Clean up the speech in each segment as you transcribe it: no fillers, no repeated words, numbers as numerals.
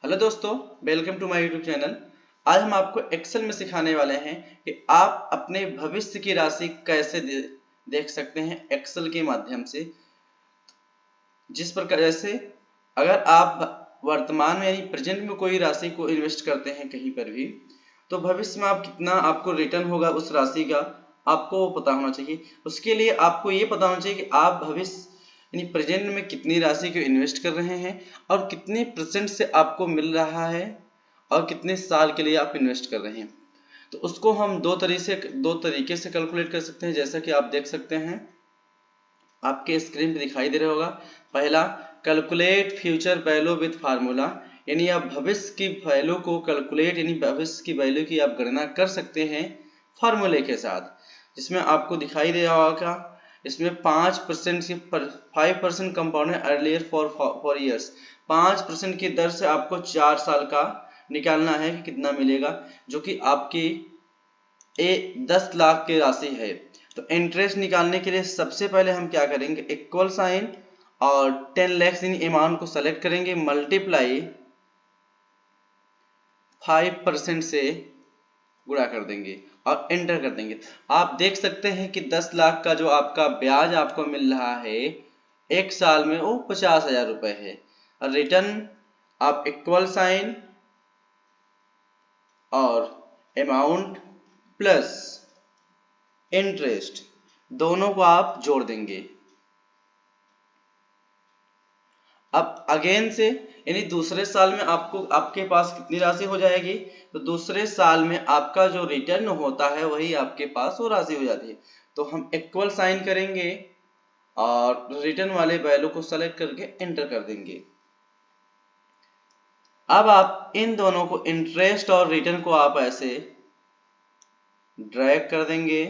Hello दोस्तों, welcome to my YouTube channel. आज हम आपको एक्सेल में सिखाने वाले हैं कि आप अपने भविष्य की राशि कैसे देख सकते हैं एक्सेल के माध्यम से। जिस प्रकार जैसे अगर आप वर्तमान में यानी प्रेजेंट में कोई राशि को इन्वेस्ट करते हैं कहीं पर भी, तो भविष्य में आप कितना आपको रिटर्न होगा उस राशि का आपको पता होना चाहिए। उसके लिए आपको ये पता होना चाहिए कि आप भविष्य यानी प्रेजेंट में कितनी राशि को इन्वेस्ट कर रहे हैं और कितने परसेंट से आपको मिल रहा है और कितने साल के लिए आप इन्वेस्ट कर रहे हैं। तो उसको हम दो तरीके से कैलकुलेट कर सकते हैं। जैसा कि आप देख सकते हैं, आपके स्क्रीन पे दिखाई दे रहा होगा। पहला, calculate future value with formula, यानी आप भविष्य की वैल्यू को कैलकुलेट यानी भविष्य की वैल्यू की आप गणना कर सकते हैं फार्मूले के साथ, जिसमें आपको दिखाई दे रहा होगा। इसमें 5% की 5% कंपाउंड अर्लियर फॉर ईयर्स, 5% की दर से आपको 4 साल का निकालना है कि कितना मिलेगा, जो कि आपकी 10 लाख की राशि है। तो इंटरेस्ट निकालने के लिए सबसे पहले हम क्या करेंगे, इक्वल साइन और 10 लाख इन अमाउंट को सेलेक्ट करेंगे, मल्टीप्लाई 5% से गुणा कर देंगे और एंटर कर देंगे। आप देख सकते हैं कि 10 लाख का जो आपका ब्याज आपको मिल रहा है एक साल में वो 50,000 रुपए है। और रिटर्न आप इक्वल साइन और अमाउंट प्लस इंटरेस्ट दोनों को आप जोड़ देंगे। अब अगेन से यानी दूसरे साल में आपके पास कितनी राशि हो जाएगी, तो दूसरे साल में आपका जो रिटर्न होता है वही आपके पास वो राशि हो जाती है। तो हम इक्वल साइन करेंगे और रिटर्न वाले वैल्यू को सेलेक्ट करके एंटर कर देंगे। अब आप इन दोनों को, इंटरेस्ट और रिटर्न को आप ऐसे ड्रैग कर देंगे।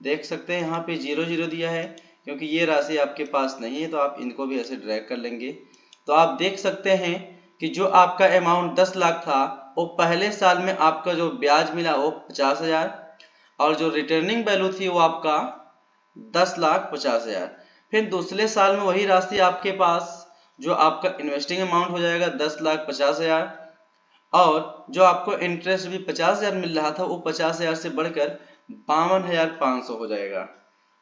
देख सकते हैं यहाँ पे 0 0 दिया है क्योंकि ये राशि आपके पास नहीं है, तो आप इनको भी ऐसे ड्रैग कर लेंगे। तो आप देख सकते हैं कि जो आपका अमाउंट 10 लाख था वो पहले साल में आपका जो ब्याज मिला वो 50,000 और जो रिटर्निंग वैल्यू थी वो आपका 10,50,000। फिर दूसरे साल में वही राशि आपके पास जो आपका इन्वेस्टिंग अमाउंट हो जाएगा 10,50,000 और जो आपको इंटरेस्ट भी 50,000 मिल रहा था वो 50,000 से बढ़कर 52,500 हो जाएगा।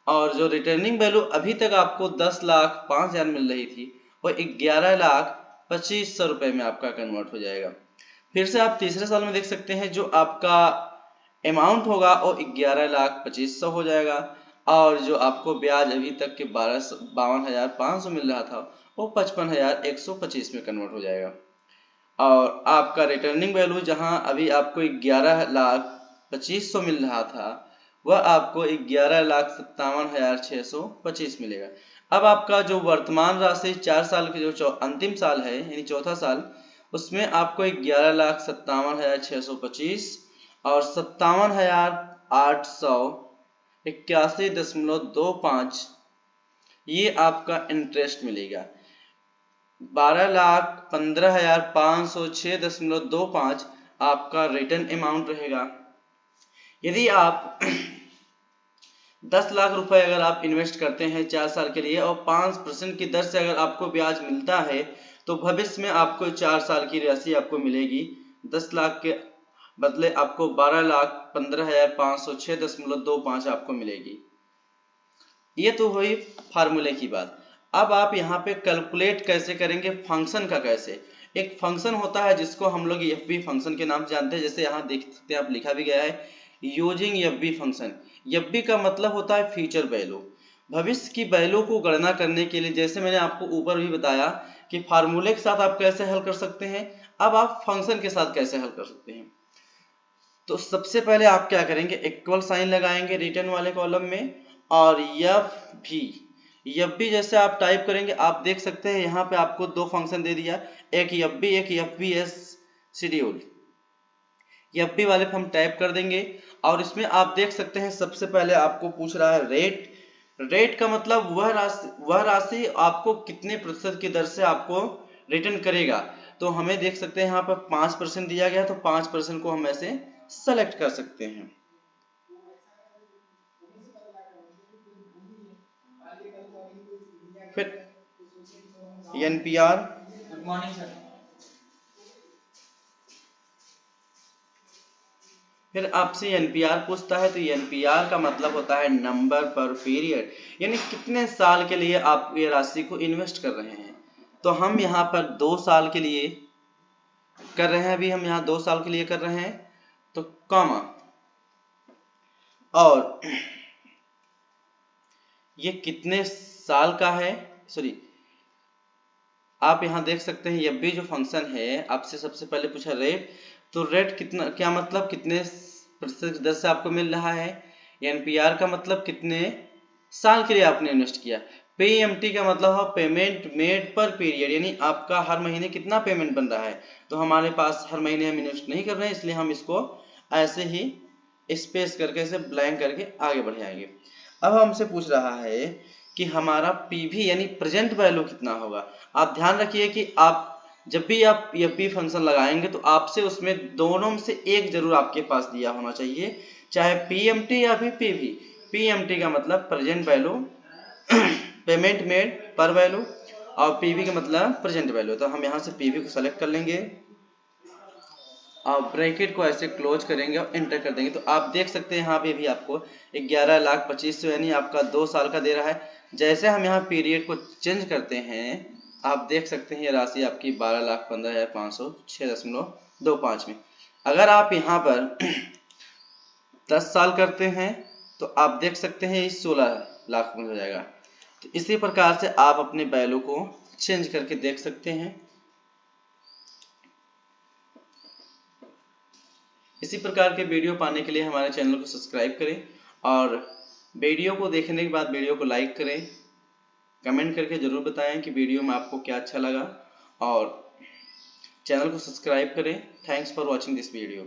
और जो रिटर्निंग वैल्यू अभी तक आपको 10,05,000 मिल रही थी वो 11,25,000 रुपए में आपका कन्वर्ट हो जाएगा। फिर से आप तीसरे साल में देख सकते हैं जो आपका अमाउंट होगा वो 11,25,000 हो जाएगा और जो आपको ब्याज अभी तक के 52,500 मिल रहा था वो 55,125 में कन्वर्ट हो जाएगा। और आपका रिटर्निंग वैल्यू जहां अभी आपको 11,25,000 मिल रहा था वह आपको 11,57,625 मिलेगा। अब आपका जो वर्तमान राशि 4 साल के जो अंतिम साल है यानी चौथा साल, उसमें आपको 11,57,625 और 57,881.25 ये आपका इंटरेस्ट मिलेगा। 12,15,506.25 आपका रिटर्न अमाउंट रहेगा। यदि आप 10 लाख रुपए अगर आप इन्वेस्ट करते हैं 4 साल के लिए और 5% की दर से अगर आपको ब्याज मिलता है, तो भविष्य में आपको 4 साल की राशि आपको मिलेगी। 10 लाख के बदले आपको 12,15,506.25 आपको मिलेगी। ये तो हुई फार्मूले की बात। अब आप यहाँ पे कैलकुलेट कैसे करेंगे, फंक्शन का कैसे। एक फंक्शन होता है जिसको हम लोग एफबी फंक्शन के नाम से जानते हैं। जैसे यहाँ देख सकते हैं आप, लिखा भी गया है यूजिंग एफबी फंक्शन। एफबी का मतलब होता है फ्यूचर वैल्यू, भविष्य की वैल्यू को गणना करने के लिए। जैसे मैंने आपको ऊपर भी बताया कि फार्मूले के साथ आप कैसे हल कर सकते हैं, अब आप फंक्शन के साथ कैसे हल कर सकते हैं। तो सबसे पहले आप क्या करेंगे, इक्वल साइन लगाएंगे रिटर्न वाले कॉलम में और एफ भी जैसे आप टाइप करेंगे, आप देख सकते हैं यहाँ पे आपको दो फंक्शन दे दिया, एक F B S schedule. F B वाले पे हम टाइप कर देंगे और इसमें आप देख सकते हैं सबसे पहले आपको पूछ रहा है रेट। रेट का मतलब वह राशि आपको कितने प्रतिशत की दर से आपको रिटर्न करेगा। तो हमें देख सकते हैं यहाँ पर 5% दिया गया, तो 5% को हम ऐसे सेलेक्ट कर सकते हैं। फिर एनपीआर, गुड मॉर्निंग सर। फिर आपसे एनपीआर पूछता है, तो एनपीआर का मतलब होता है नंबर पर पीरियड, यानी कितने साल के लिए आप ये राशि को इन्वेस्ट कर रहे हैं। तो हम यहाँ पर 2 साल के लिए कर रहे हैं, अभी हम यहाँ 2 साल के लिए कर रहे हैं, तो कॉमा, और ये कितने साल का है, सॉरी, आप यहाँ देख सकते हैं, ये भी जो फंक्शन है आपसे सबसे पहले पूछा रेट, तो रेट कितना, क्या मतलब कितने प्रतिशत दर से आपको मिल रहा है। एनपीआर का मतलब कितने साल के लिए आपने इन्वेस्ट किया। पीएमटी का मतलब है पेमेंट मेड पर पीरियड, यानी आपका हर महीने कितना पेमेंट बन रहा है। तो हमारे पास हर महीने हम इन्वेस्ट नहीं कर रहे हैं, इसलिए हम इसको ऐसे ही स्पेस करके, इसे ब्लैंक करके आगे बढ़ जाएंगे। अब हमसे पूछ रहा है कि हमारा पीवी यानी प्रेजेंट वैल्यू कितना होगा। आप ध्यान रखिए कि आप जब भी आप ये पी फंक्शन लगाएंगे तो आपसे उसमें दोनों में से एक जरूर आपके पास दिया होना चाहिए, चाहे पीएमटी या फिर पीवी। पीएमटी का मतलब प्रेजेंट वैल्यू, पेमेंट मेड पर वैल्यू, और पीवी का मतलब प्रेजेंट वैल्यू। तो हम यहाँ से पीवी को सेलेक्ट कर लेंगे और ब्रैकेट को ऐसे क्लोज करेंगे और एंटर कर देंगे। तो आप देख सकते हैं यहाँ पे भी आपको 11,25,000 यानी आपका 2 साल का दे रहा है। जैसे हम यहाँ पीरियड को चेंज करते हैं, आप देख सकते हैं ये राशि आपकी 12,15,506.25 में। अगर आप यहाँ पर 10 साल करते हैं तो आप देख सकते हैं ये 16 लाख में हो जाएगा। तो इसी प्रकार से आप अपने वैल्यू को चेंज करके देख सकते हैं। इसी प्रकार के वीडियो पाने के लिए हमारे चैनल को सब्सक्राइब करें, और वीडियो को देखने के बाद वीडियो को लाइक करें, कमेंट करके ज़रूर बताएं कि वीडियो में आपको क्या अच्छा लगा, और चैनल को सब्सक्राइब करें। Thanks for watching this video.